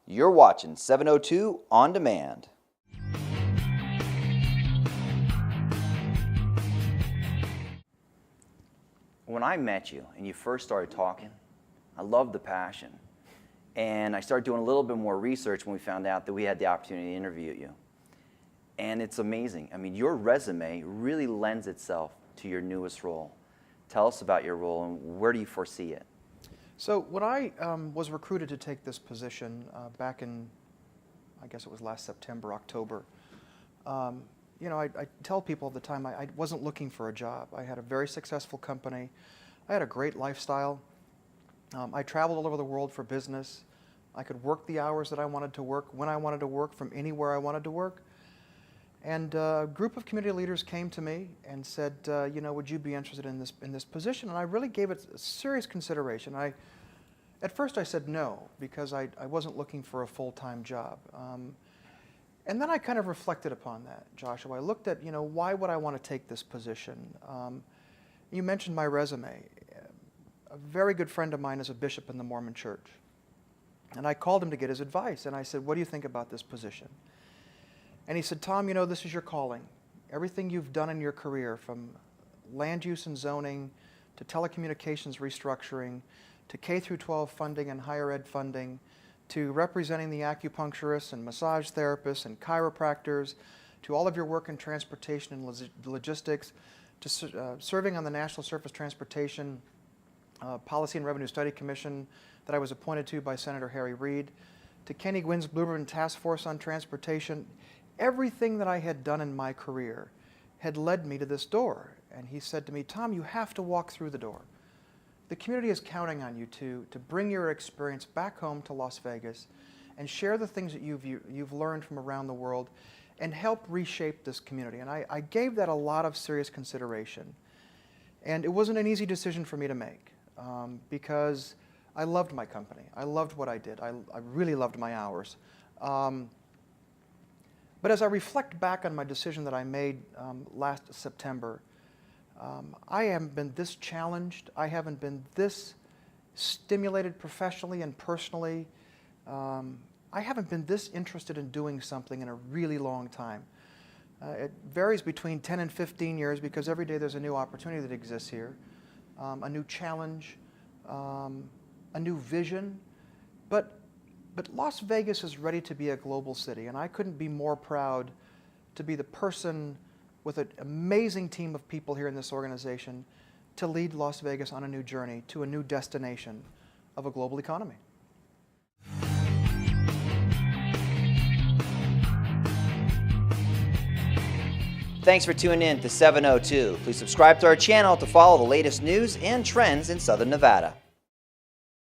You're watching 702 On Demand. When I met you and you first started talking, I loved the passion. And I started doing a little bit more research when we found out that we had the opportunity to interview you. And it's amazing. I mean, your resume really lends itself to your newest role. Tell us about your role and where do you foresee it? So when I was recruited to take this position back in, I guess it was last September, October, you know, I tell people all the time I wasn't looking for a job. I had a very successful company. I had a great lifestyle. I traveled all over the world for business. I could work the hours that I wanted to work, when I wanted to work, from anywhere I wanted to work. And a group of community leaders came to me and said, you know, would you be interested in this position? And I really gave it serious consideration. At first I said no, because I wasn't looking for a full-time job. And then I kind of reflected upon that, Joshua. I looked at, you know, why would I want to take this position? You mentioned my resume. A very good friend of mine is a bishop in the Mormon Church. And I called him to get his advice. And I said, what do you think about this position? And he said, Tom, you know, this is your calling. Everything you've done in your career, from land use and zoning to telecommunications restructuring to K-12 funding and higher ed funding to representing the acupuncturists and massage therapists and chiropractors to all of your work in transportation and logistics to serving on the National Surface Transportation Policy and Revenue Study Commission that I was appointed to by Senator Harry Reid, to Kenny Gwynn's Blueprint Task Force on Transportation. Everything that I had done in my career had led me to this door. And he said to me, Tom, you have to walk through the door. The community is counting on you to bring your experience back home to Las Vegas and share the things that you've learned from around the world and help reshape this community. And I gave that a lot of serious consideration. And it wasn't an easy decision for me to make because I loved my company. I loved what I did. I really loved my hours. But as I reflect back on my decision that I made last September, I haven't been this challenged. I haven't been this stimulated professionally and personally. I haven't been this interested in doing something in a really long time. It varies between 10 and 15 years because every day there's a new opportunity that exists here, a new challenge, a new vision. But Las Vegas is ready to be a global city, and I couldn't be more proud to be the person with an amazing team of people here in this organization to lead Las Vegas on a new journey to a new destination of a global economy. Thanks for tuning in to 702. Please subscribe to our channel to follow the latest news and trends in Southern Nevada.